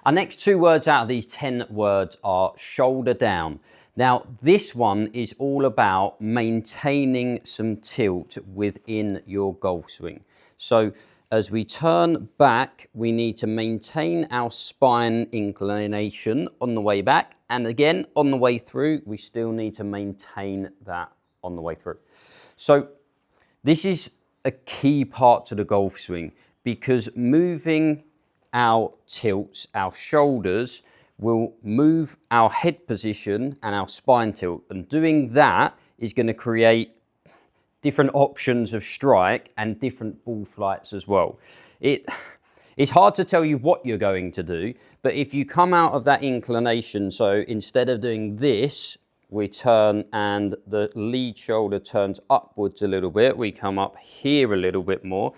Our next 2 words out of these 10 words are shoulder down. Now, this one is all about maintaining some tilt within your golf swing. So as we turn back, we need to maintain our spine inclination on the way back. And again, on the way through, we still need to maintain that on the way through. So this is a key part to the golf swing, because moving our tilts, our shoulders, will move our head position and our spine tilt. And doing that is going to create different options of strike and different ball flights as well. It's hard to tell you what you're going to do, but if you come out of that inclination, so instead of doing this, we turn and the lead shoulder turns upwards a little bit, we come up here a little bit more.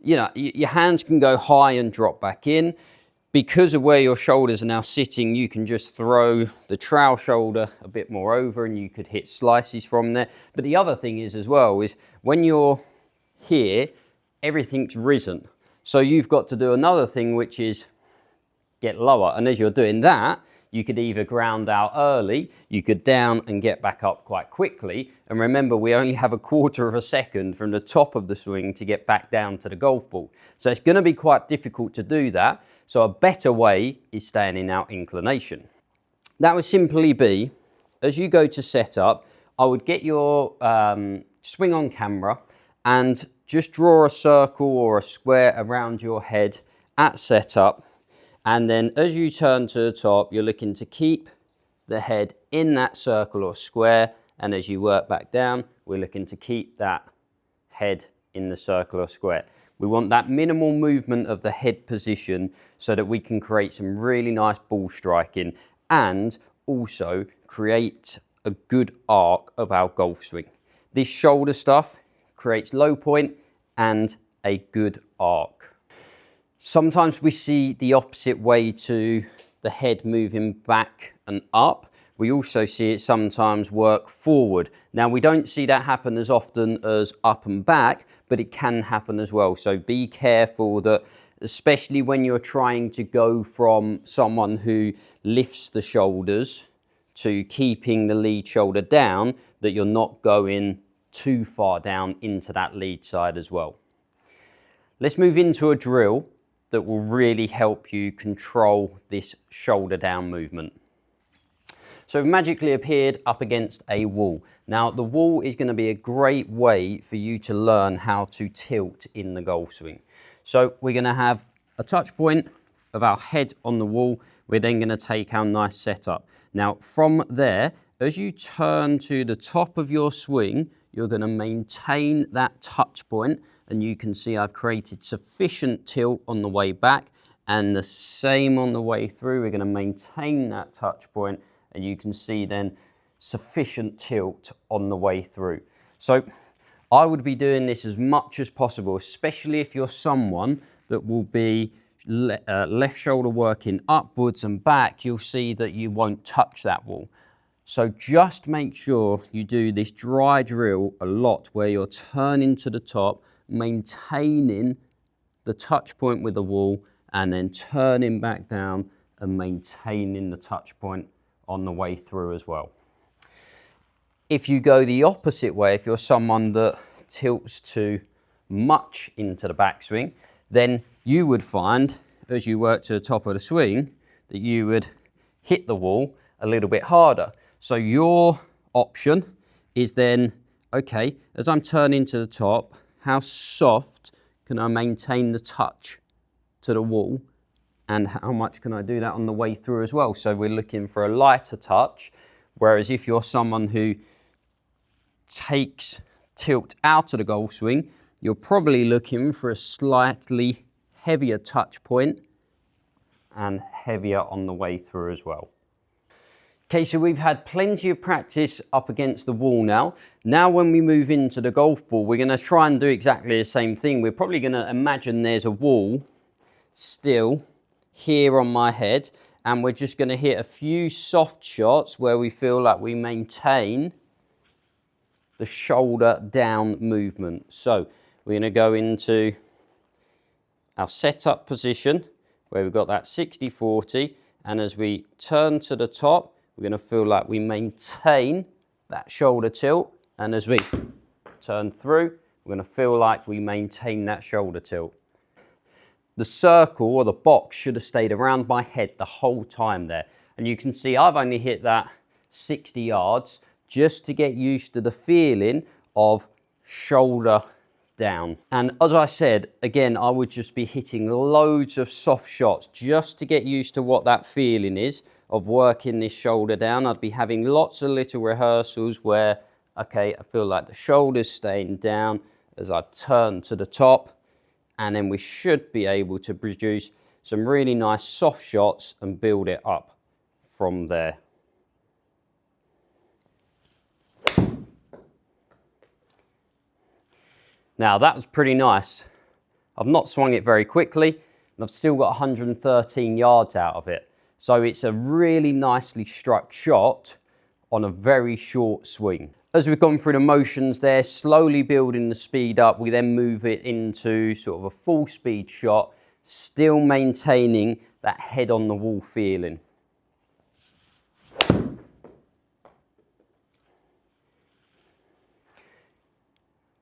You know, your hands can go high and drop back in. Because of where your shoulders are now sitting, you can just throw the trowel shoulder a bit more over and you could hit slices from there. But the other thing is as well, is when you're here, everything's risen. So you've got to do another thing, which is get lower. And as you're doing that, you could either ground out early, you could down and get back up quite quickly. And remember, we only have a quarter of a second from the top of the swing to get back down to the golf ball. So it's going to be quite difficult to do that. So a better way is staying in our inclination. That would simply be, as you go to set up, I would get your swing on camera and just draw a circle or a square around your head at setup. And then as you turn to the top, you're looking to keep the head in that circle or square. And as you work back down, we're looking to keep that head in the circle or square. We want that minimal movement of the head position so that we can create some really nice ball striking and also create a good arc of our golf swing. This shoulder stuff creates low point and a good arc. Sometimes we see the opposite way to the head moving back and up. We also see it sometimes work forward. Now, we don't see that happen as often as up and back, but it can happen as well. So be careful that, especially when you're trying to go from someone who lifts the shoulders to keeping the lead shoulder down, that you're not going too far down into that lead side as well. Let's move into a drill that will really help you control this shoulder down movement. So we've magically appeared up against a wall. Now, the wall is going to be a great way for you to learn how to tilt in the golf swing. So we're going to have a touch point of our head on the wall. We're then going to take our nice setup. Now, from there, as you turn to the top of your swing, you're going to maintain that touch point. And you can see I've created sufficient tilt on the way back, and the same on the way through. We're going to maintain that touch point. And you can see then sufficient tilt on the way through. So I would be doing this as much as possible, especially if you're someone that will be left shoulder working upwards and back. You'll see that you won't touch that wall. So just make sure you do this dry drill a lot, where you're turning to the top, maintaining the touch point with the wall, and then turning back down and maintaining the touch point on the way through as well. If you go the opposite way, if you're someone that tilts too much into the backswing, then you would find, as you work to the top of the swing, that you would hit the wall a little bit harder. So your option is then, okay, as I'm turning to the top, how soft can I maintain the touch to the wall? And how much can I do that on the way through as well? So we're looking for a lighter touch, whereas if you're someone who takes tilt out of the golf swing, you're probably looking for a slightly heavier touch point and heavier on the way through as well. Okay, so we've had plenty of practice up against the wall now. Now when we move into the golf ball, we're going to try and do exactly the same thing. We're probably going to imagine there's a wall still here on my head, and we're just going to hit a few soft shots where we feel like we maintain the shoulder down movement. So we're going to go into our setup position where we've got that 60-40, and as we turn to the top, we're going to feel like we maintain that shoulder tilt, and as we turn through, we're going to feel like we maintain that shoulder tilt. The circle or the box should have stayed around my head the whole time there. And you can see I've only hit that 60 yards just to get used to the feeling of shoulder down. And as I said, again, I would just be hitting loads of soft shots just to get used to what that feeling is of working this shoulder down. I'd be having lots of little rehearsals where, okay, I feel like the shoulder's staying down as I turn to the top, and then we should be able to produce some really nice soft shots and build it up from there. Now that was pretty nice. I've not swung it very quickly, and I've still got 113 yards out of it. So it's a really nicely struck shot on a very short swing. As we've gone through the motions there, slowly building the speed up, we then move it into sort of a full speed shot, still maintaining that head on the wall feeling.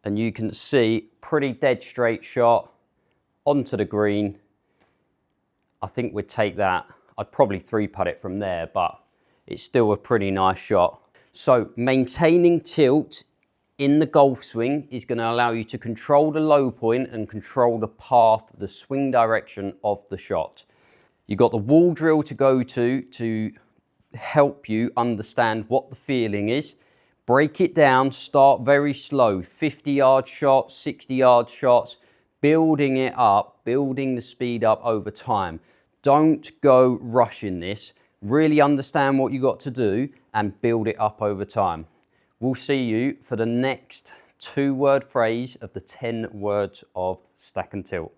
And you can see pretty dead straight shot onto the green. I think we'd take that. I'd probably 3-putt it from there, but it's still a pretty nice shot. So maintaining tilt in the golf swing is going to allow you to control the low point and control the path, the swing direction of the shot. You've got the wall drill to go to help you understand what the feeling is. Break it down, start very slow, 50-yard shots, 60-yard shots, building it up, building the speed up over time. Don't go rushing this. Really understand what you got to do and build it up over time. We'll see you for the next 2-word phrase of the 10 words of Stack and Tilt.